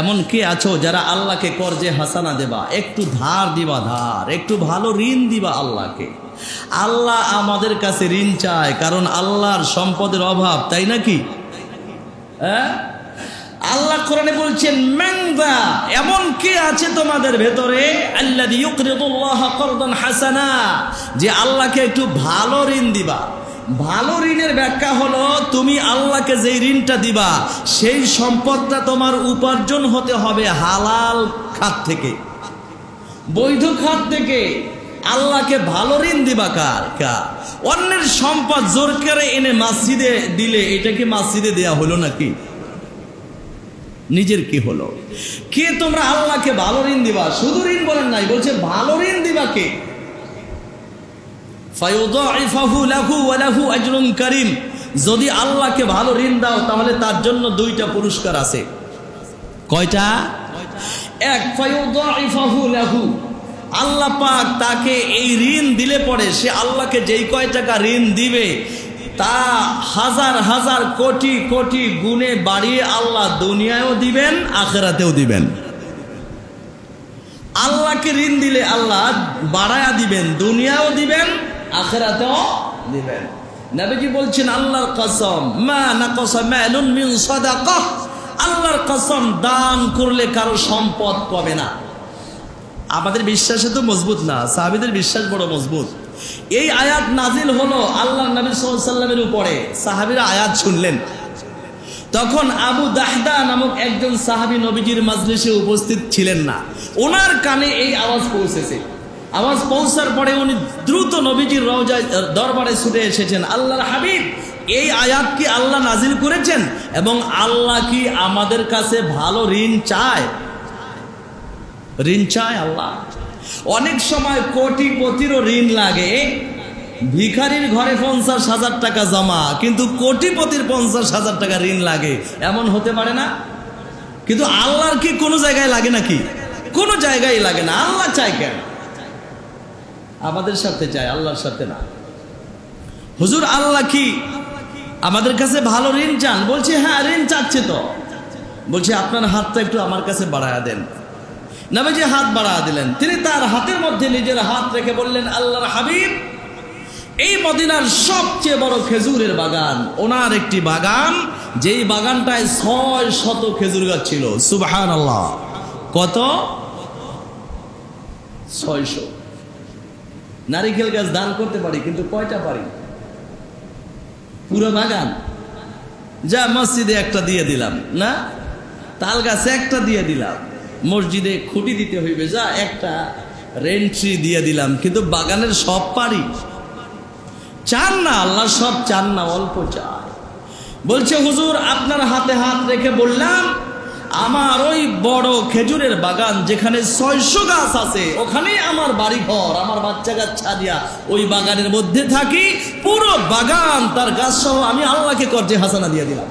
এমন কে আছো যারা আল্লাহকে কর্জে হাসানা দেবা, একটু ধার দিবা, ধার একটু ভালো ঋণ দিবা আল্লাহকে। আল্লাহ আমাদের কাছে ঋণ চায়, কারণ আল্লাহর সম্পদের অভাব, তাই নাকি? হ্যাঁ, আল্লাহ কোরআনে বলছেন মানদা, এমন কে আছে তোমাদের ভেতরে আল্লাযী ইউকরিদুল্লাহ করদান হাসানা, যে আল্লাহকে একটু ভালো ঋণ দিবা। ভালো ঋণের ব্যাখ্যা হলো তুমি আল্লাহকে যেই ঋণটা দিবা সেই সম্পদটা তোমার উপার্জন হতে হবে হালাল খাত থেকে, বৈধ খাত থেকে। আল্লাহকে ভালো ঋণ দিবা কার? অন্যের সম্পদ জোর করে এনে মসজিদে দিলে এটা কি মসজিদে দেয়া হলো নাকি? নিজের কি হলো? কে তোমরা আল্লাহকে ভালো ঋণ দিবা? শুধু ঋণ বলেন নাই, বলছে ভালো ঋণ দিবা কে? ফায়ুদাইফাহু লাহু ওয়া লাহু আজরুন কারীম। যদি আল্লাহকে ভালো ঋণ দাও তাহলে তার জন্য দুইটা পুরস্কার আছে। কয়টা? এক, ফায়ুদাইফাহু লাহু, আল্লাহ পাক তাকে এই ঋণ দিলে পরে সে আল্লাহকে যেই কয় টাকা ঋণ দিবে তা হাজার হাজার কোটি কোটি গুণে বাড়িয়ে আল্লাহ দুনিয়ায়ও দিবেন, আখিরাতেও দিবেন। আল্লাহকে ঋণ দিলে আল্লাহ বাড়ায়া দিবেন, দুনিয়াও দিবেন, আখিরাতেও দিবেন। নবীজি বলছেন আল্লাহর কসম, মা নাকাসা মালুন মিন সাদাকাহ, আল্লাহর কসম দান করলে কারো সম্পদ কমে না। আমাদের বিশ্বাসে তো মজবুত না, সাহাবীদের বিশ্বাস বড় মজবুত। এই আয়াত নাজিল হলো আল্লাহর নবী সাল্লাল্লাহু আলাইহি ওয়াসাল্লামের উপরে। সাহাবীরা আয়াত শুনলেন, তখন আবু দাহদা নামক একজন সাহাবী নবীজির মাজলিসে উপস্থিত ছিলেন না। ওনার কানে এই আওয়াজ পৌঁছেছে। আওয়াজ পৌঁছার পরে উনি দ্রুত নবীজির রওজায় দরবারে ছুটে এসেছেন। আল্লাহর হাবিব, এই আয়াত কি আল্লাহ নাজিল করেছেন এবং আল্লাহ কি আমাদের কাছে ভালো ঋণ চায়? ঋণ চায় আল্লাহ। অনেক সময় কোটিপতিরও ঋণ লাগে। ভিখারির ঘরে 50,000 টাকা জমা, কিন্তু কোটিপতির 50,000 টাকা ঋণ লাগে, এমন হতে পারে না? কিন্তু আল্লাহর কি কোনো জায়গায় লাগে নাকি? কোনো জায়গায় লাগে না। আল্লাহ চায় কেন? আমাদের সাথে চায়, আল্লাহর সাথে না। হুজুর আল্লাহ কি আমাদের কাছে ভালো ঋণ চান? বলছে হ্যাঁ, ঋণ চাচ্ছে তো। বলছে আপনার হাতটা একটু আমার কাছে বাড়ায়া দেন। নবীজি হাত বাড়ায়া দিলেন। তিনি তার হাতের মধ্যে নিজের হাত রেখে বললেন, আল্লাহর হাবিব, এই মদিনার সবচেয়ে বড় খেজুরের বাগান, ওনার একটি বাগান, যেই বাগানটায় 600 খেজুর গাছ ছিল। সুবহানাল্লাহ। কত? 600। নারিকেল গাছ দান করতে পারি, কিন্তু কয়টা পারি? পুরো বাগান। যা মসজিদে একটা দিয়ে দিলাম না, তাল গাছে একটা দিয়ে দিলাম, মসজিদে খুঁটি দিতে হইবে, যা একটা রেন্ট্রি দিয়ে দিলাম, কিন্তু বাগানের সব পারি? চান না আল্লাহ, সব চান না, অল্প চায়। বলছে হুজুর আপনার হাতে হাত রেখে বললাম, আমার ওই বড় খেজুরের বাগান যেখানে 600 গাছ আছে, ওখানেই আমার বাড়ি ঘর, আমার বাচ্চা গাছ ছাড়িয়া ওই বাগানের মধ্যে থাকি, পুরো বাগান তার গাছ সহ আমি আল্লাহকে কর্জে হাসানা দিয়ে দিলাম।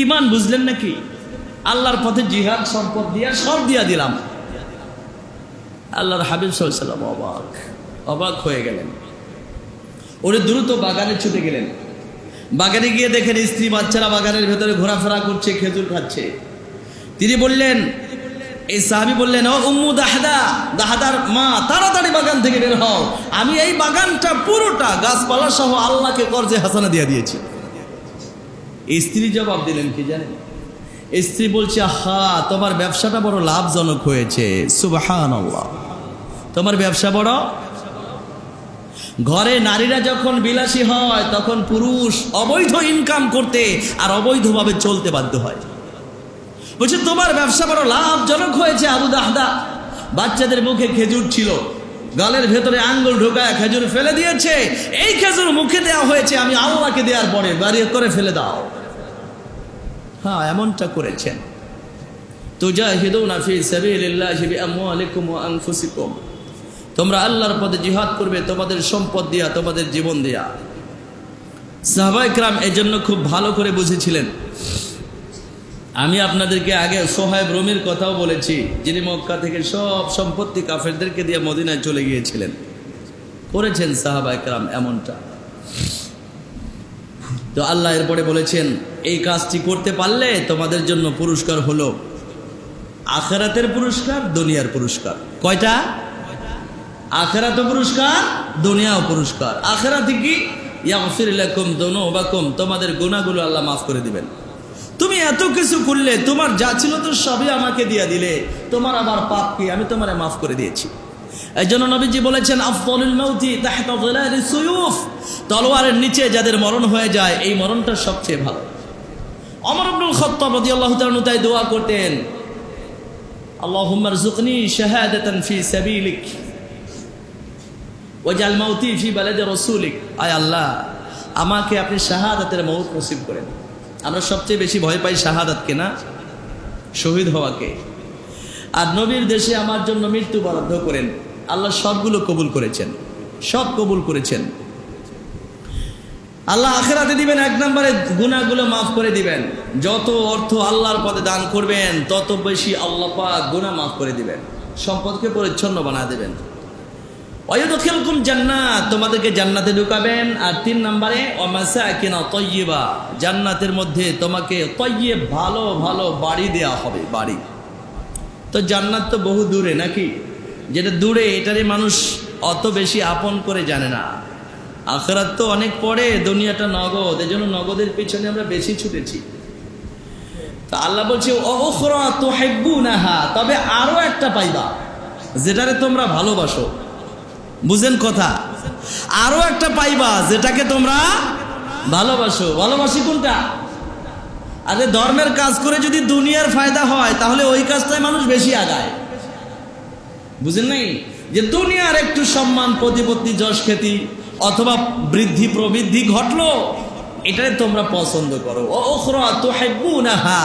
ঈমান বুঝলেন নাকি? আল্লাহর পথে জিহাদ, সম্পদ দিয়া সব দিয়া দিলাম। আল্লাহর হাবিব সাল্লাল্লাহু আলাইহি ওয়াসাল্লাম অবাক হয়ে গেলেন। উনি দ্রুত বাগানে ছুটে গেলেন। বাগানে গিয়ে দেখেন স্ত্রী বাচ্চারা বাগানের ভেতরে ঘোরাফেরা করছে, খেজুর খাচ্ছে। তিনি বললেন, এই সাহাবী বললেন, ও উম্মু দাহদা, দাহদার মা, তাড়াতাড়ি বাগান থেকে বের হও, আমি এই বাগানটা পুরোটা গাছপালা সহ আল্লাহকে কর্জে হাসানা দিয়ে দিয়েছি। স্ত্রী জবাব দিলেন কি জানেন? স্ত্রী বলছে, হা, তোমার ব্যবসাটা বড় লাভজনক হয়েছে। সুবহানাল্লাহ। তোমার ব্যবসা বড়। ঘরে নারীরা যখন বিলাসী হয় তখন পুরুষ অবৈধ ইনকাম করতে আর অবৈধভাবে চলতে বাধ্য হয়। বলছে তোমার ব্যবসা বড় লাভজনক হয়েছে আবু দাহদা। বাচ্চাদের মুখে খেজুর ছিল, গালের ভেতরে আঙ্গুল ঢোকায় খেজুর ফেলে দিয়েছে। এই খেজুর মুখে দেওয়া হয়েছে, আমি আল্লাহকে দেওয়ার পরে বাড়ি করে ফেলে দাও। হ্যাঁ, এমনটা করেছেন। তুজাহিদুনা ফি সাবিলিল্লাহি বিআমওয়ালিকুম ওয়া আনফুসিকুম, তোমরা আল্লাহর পথে জিহাদ করবে তোমাদের সম্পদ দিয়া, তোমাদের জীবন দিয়া। সাহাবায়ে কেরাম এজন্য খুব ভালো করে বুঝেছিলেন। আমি আপনাদেরকে আগে সোহাইব রুমির কথাও বলেছি, যিনি মক্কা থেকে সব সম্পত্তি কাফেরদেরকে দিয়ে মদিনায় চলে গিয়েছিলেন। করেছেন সাহাবায়ে কেরাম এমনটা। তো আল্লাহ এরপরে বলেছেন এই কাজটি করতে পারলে তোমাদের জন্য পুরস্কার হলো আখিরাতের পুরস্কার, দুনিয়ার পুরস্কার। কয়টা? আখিরাত পুরস্কার, দুনিয়াও পুরস্কার। আখিরাতে কি? ইয়াগফির লাকুম যুনুবাকুম, তোমাদের গুনাহগুলো আল্লাহ মাফ করে দিবেন। তুমি এত কিছু করলে, তোমার যা ছিল তো সবই আমাকে দিয়ে দিলে, তোমার আবার পাপ কি? আমি তোমারে মাফ করে দিয়েছি। এই জন্য নবীজি বলেছেন আফদালুল মাউতি তাহতা যিলালিস সুয়ুফ, তলোয়ারের নিচে যাদের মরণ হয়ে যায় এই মরণটা সবচেয়ে ভালো। ওমর ইবনুল খাত্তাব রাদিয়াল্লাহু তাআলা তাই দোয়া করতেন, আল্লাহুম্মা রযুকনি শাহাদাতান ফি সাবিলিক ওয়াজআল মাউতি ফি বালাদি রাসূলিক। আয় আল্লাহ, আমাকে আপনি শাহাদাতের মওত নসিব করেন। আমরা সবচেয়ে বেশি ভয় পাই শাহাদাতকে না, শহীদ হওয়াকে। আর নবীর দেশে আমার জন্য মৃত্যু বরাদ্দ করেন। আল্লাহ সবগুলো কবুল করেছেন, সব কবুল করেছেন। আল্লাহ আখিরাতে দিবেন, এক নম্বরে গুনাহগুলো মাফ করে দিবেন। যত অর্থ আল্লাহর পথে দান করবেন তত বেশি আল্লাহ পাক গুনাহ মাফ করে দিবেন, সম্পদকে পরিচ্ছন্ন বানিয়ে দেবেন। ওয়ায়ুদখিলকুম জান্নাত, তোমাদেরকে জান্নাতে ঢুকাবেন। আর 3 নম্বরে ওয়া মাসাকিন তাইয়্যিবা, জান্নাতের মধ্যে তোমাকে তাইয়্যিব ভালো ভালো বাড়ি দেয়া হবে। বাড়ি তো জান্নাত তো বহু দূরে নাকি, যেটা দূরে এটারই মানুষ অত বেশি আপন করে জানে না। আখিরাত তো অনেক পরে, দুনিয়াটা নগদ, এজন্য নগদের পিছনে আমরা বেশি ছুটেছি। তা আল্লাহ বলছে উখরা তুহিব্বুনাহা, তবে আরো একটা পাইবা যেটারে তোমরা ভালোবাসো। বুঝেন কথা? আরো একটা পাইবা যেটাকে তোমরা ভালোবাসো। ভালোবাসি কোনটা? আরে ধর্মের কাজ করে যদি দুনিয়ার ফায়দা হয় তাহলে ওই কাজটাই মানুষ বেশি আগায়। বুঝেন নাই? যে দুনিয়ার একটু সম্মান প্রতিপত্তি যশ খ্যাতি অথবা বৃদ্ধি প্রবৃদ্ধি ঘটলো, এটাই তোমরা পছন্দ করো। উখরা তুহিব্বুনাহা,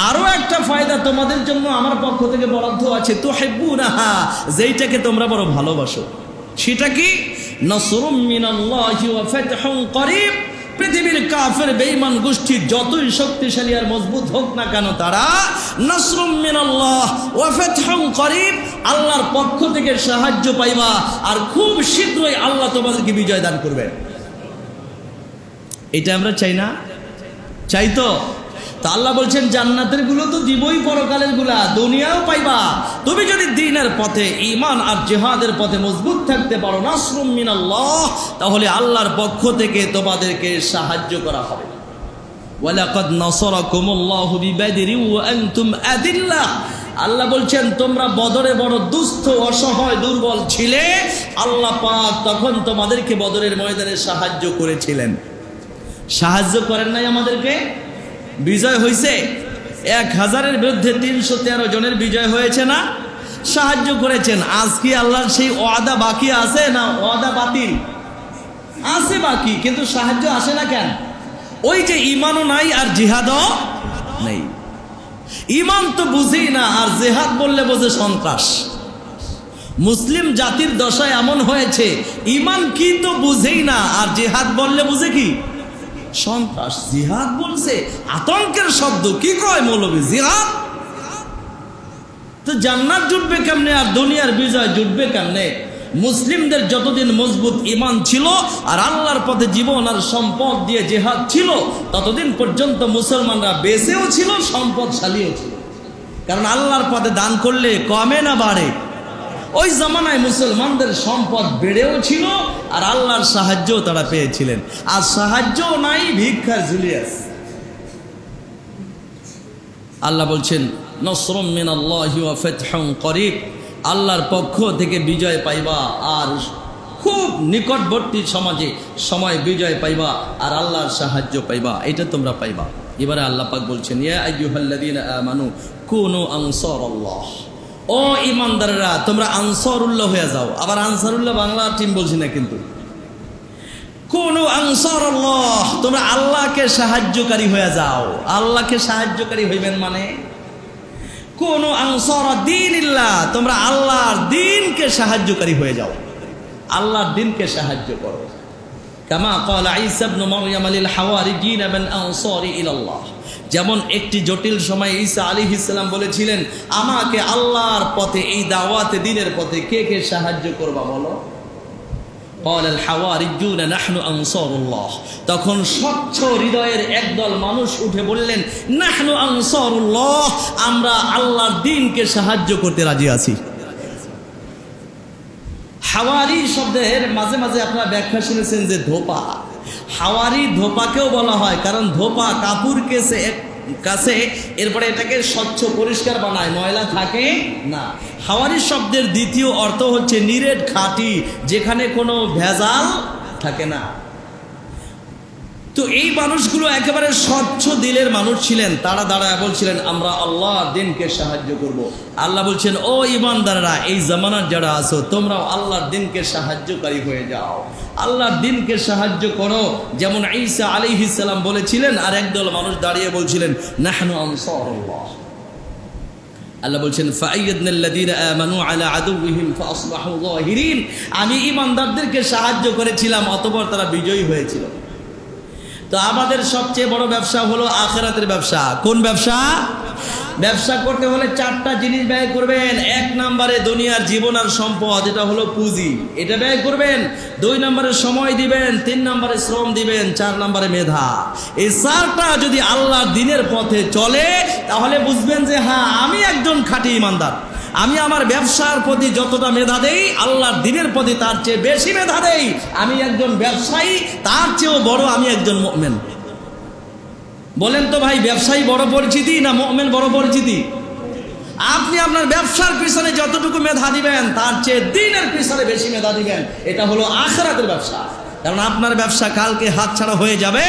আরো একটা ফায়দা তোমাদের জন্য আমার পক্ষ থেকে বরাদ্দ আছে। তুহিব্বুনাহা, যেইটাকে তোমরা বড় ভালোবাসো। সেটা কি? নাসরুম মিনাল্লাহি ওয়া ফাতহুন করিব। পৃথিবীর কাফের বেঈমান গোষ্ঠী যতই শক্তিশালী আর মজবুত হোক না কেন, তারা নাসরুম মিনাল্লাহ ওয়া ফাতহুন করিব, আল্লাহর পক্ষ থেকে সাহায্য পাইবা আর খুব শীঘ্রই আল্লাহ তোমাদেরকে বিজয় দান করবেন। এটা আমরা চাই না? চাই তো? তা আল্লাহ বলছেন জান্নাতের গুলো তো দিবই, পরকালের গুলা দুনিয়াও পাইবা। তুমি যদি দ্বীনের পথে, ঈমান আর জিহাদের পথে মজবুত থাকতে পারো, নাসরুম মিনাল্লাহ, তাহলে আল্লাহর পক্ষ থেকে তোমাদেরকে সাহায্য করা হবে। ওয়ালাকাদ নাসারাকুমুল্লাহু বিবাদরি ওয়া আনতুম আদিল্লাহ, আল্লাহ বলছেন তোমরা বদরে বড় দুস্থ, অসহায়, দুর্বল ছিলে, আল্লাহ পাক তখন তোমাদেরকে বদরের ময়দানে সাহায্য করেছিলেন। সাহায্য করেন নাই আমাদেরকে? বিজয় হয়েছে, 1000-এর বিরুদ্ধে 313 জনের বিজয় হয়েছে না? সাহায্য করেছেন। আজকে আল্লাহর সেই ওয়াদা বাকি আছে না? ওয়াদা বাতিল আছে বাকি, কিন্তু সাহায্য আসে না কেন? ওই যে ঈমানও নাই আর জিহাদও নেই। ঈমান তো বুঝেই না, আর জিহাদ বললে বোঝে সন্ত্রাস। মুসলিম জাতির দশায় এমন হয়েছে, ঈমান কি তো বুঝেই না, আর জিহাদ বললে বুঝে কি? সন্ত্রাস। জিহাদ বলছে আতঙ্কের শব্দ, কি কয় মৌলবী? জিহাদ। তো জান্নাত জুটবে কেমনে আর দুনিয়ার বিজয় জুটবে কেমনে? মুসলিমদের যতদিন মজবুত ঈমান ছিল আর আল্লাহর পথে জীবন আর সম্পদ দিয়ে জিহাদ ছিল, ততদিন পর্যন্ত মুসলমানরা বেঁচেও ছিল, সম্পদশালীও ছিল। কারণ আল্লাহর পথে দান করলে কমে না বাড়ে। ওই জামানায় মুসলমানদের সম্পদ বেড়েও ছিল আর আল্লাহর সাহায্যও তারা পেয়েছিলেন। আর সাহায্যও নাই, ভিক্ষার ঝুলি আছে। আল্লাহ বলছেন নাসরুম মিনাল্লাহি ওয়া ফাতহুন করিব, আল্লাহর পক্ষ থেকে বিজয় পাইবা আর খুব নিকটবর্তী সময় বিজয় পাইবা আর আল্লাহর সাহায্য পাইবা, এটা তোমরা পাইবা। এবারে আল্লাহ পাক বলছেন ইয়া আইয়ুহাল্লাযীনা আমানু কুনু আনসারাল্লাহ, ও ইমানদাররা তোমরা আনসারুল্লাহ হয়ে যাও। আবার আনসারুল্লাহ বাংলা টিম বলছি না, কিন্তু কুনু আনসারাল্লাহ, তোমরা আল্লাহকে সাহায্যকারী হয়ে যাও। আল্লাহকে সাহায্যকারী হইবেন মানে কুনু আনসারা দীনিল্লাহ, তোমরা আল্লাহর দ্বীনকে সাহায্যকারী হয়ে যাও, আল্লাহর দ্বীনকে সাহায্য করো। কামা ক্বালা ঈসা ইবনে মারইয়াম লিল হাওয়ারিয়িন মান আনসারি ইলাল্লাহ, যেমন একটি জটিল সময় ঈসা আলাইহিস সালাম বলেছিলেন আমাকে আল্লাহর পথে, এই দাওয়াতে দ্বীনের পথে কে কে সাহায্য করবা বলো? ক্বালাল হাওয়ারিয়্যুনা নাহনু আনসারুল্লাহ। তখন স্বচ্ছ হৃদয়ের একদল মানুষ উঠে বললেন, নাহনু আনসারুল্লাহ, আমরা আল্লাহর দ্বীনকে সাহায্য করতে রাজি আছি। হাওয়ারি শব্দের মাঝে মাঝে আপনারা ব্যাখ্যা শুনেছেন যে ধোপা। হাওয়ারি ধোপাকেও বলা হয়, কারণ ধোপা কাপড় কাছে এরপরে এটাকে স্বচ্ছ পরিষ্কার বানায়, ময়লা থাকে না। হাওয়ারি শব্দের দ্বিতীয় অর্থ হচ্ছে নিরেট, খাঁটি, যেখানে কোনো ভেজাল থাকে না। তো এই মানুষগুলো একেবারে স্বচ্ছ দিলের মানুষ ছিলেন। তারা দাঁড়ায় বলছিলেন, আমরা আল্লাহর দ্বীনকে সাহায্য করব। আল্লাহ বলছেন, ও ঈমানদাররা, এই জামানার যারা আছো তোমরাও আল্লাহর দ্বীনকে সাহায্যকারী হয়ে যাও, আল্লাহর দ্বীনকে সাহায্য করো। যেমন ঈসা আলাইহিস সালাম বলেছিলেন, আর একদল মানুষ দাঁড়িয়ে বলছিলেন, নাহনু আনসারুল্লাহ। আল্লাহ বলছেন, ফাআইয়াদনাল্লাযীনা আমানু আলা আদুওয়িহিম ফাআসবাহু যাহিরিন, আমি ঈমানদারদেরকে সাহায্য করেছিলাম, অতঃপর তারা বিজয়ী হয়েছিল। তো আমাদের সবচেয়ে বড় ব্যবসা হলো আখিরাতের ব্যবসা। কোন ব্যবসা? ব্যবসা করতে হলে 4টা জিনিস ব্যয় করবেন। 1 নম্বরে দুনিয়ার জীবন আর সম্পদ, এটা হলো পুঁজি, এটা ব্যয় করবেন। 2 নম্বরে সময় দিবেন, 3 নম্বরে শ্রম দিবেন, 4 নম্বরে মেধা। এই 4টা যদি আল্লাহর দ্বীনের পথে চলে তাহলে বুঝবেন যে হ্যাঁ, আমি একজন খাঁটি ঈমানদার। আমি আমার ব্যবসার প্রতি যতটা মেধা দেই, আল্লাহর দ্বীনের প্রতি তার চেয়ে বেশি মেধা দেই। আমি একজন ব্যবসায়ী, তার চেয়েও বড় আমি একজন মুমিন। বলেন তো ভাই, ব্যবসায়ী বড় পরিচিতি না মুমিন বড় পরিচিতি? আপনি আপনার ব্যবসার পিছনে যতটুকু মেধা দিবেন, তার চেয়ে দ্বীনের পিছনে বেশি মেধা দিবেন। এটা হলো আখিরাতের ব্যবসা। কারণ আপনার ব্যবসা কালকে হাতছাড়া হয়ে যাবে,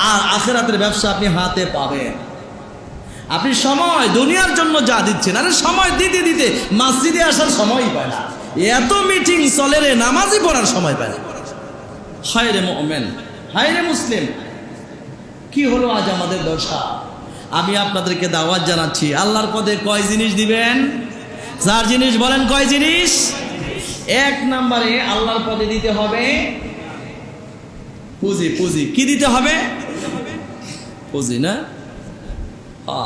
আর আখিরাতের ব্যবসা আপনি হাতে পাবেন। আপনি সময় দুনিয়ার জন্য যা দিচ্ছেন, আরে সময় দিতে দিতে মসজিদে আসার সময়ই পায় না, এত মিটিং চলে রে, নামাজই পড়ার সময় পায় না। হায় রে মুমিন, হায় রে মুসলিম, কি হলো আজ আমাদের দশা? আমি আপনাদেরকে দাওয়াত জানাচ্ছি, আল্লাহর পথে কয় জিনিস দিবেন? 4 জিনিস। বলেন কয় জিনিস? 1 নম্বরে আল্লাহর পথে দিতে হবে পুঁজি। পুঁজি কি দিতে হবে? পুঁজি না,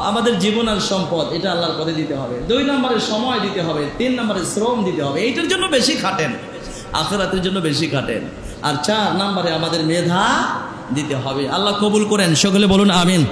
আমাদের জীবন আর সম্পদ, এটা আল্লাহর পথে দিতে হবে। 2 নম্বরে সময় দিতে হবে, 3 নম্বরে শ্রম দিতে হবে, এইটার জন্য বেশি খাটেন, আখিরাতের জন্য বেশি খাটেন। আর 4 নম্বরে আমাদের মেধা দিতে হবে। আল্লাহ কবুল করেন, সকলে বলুন আমিন।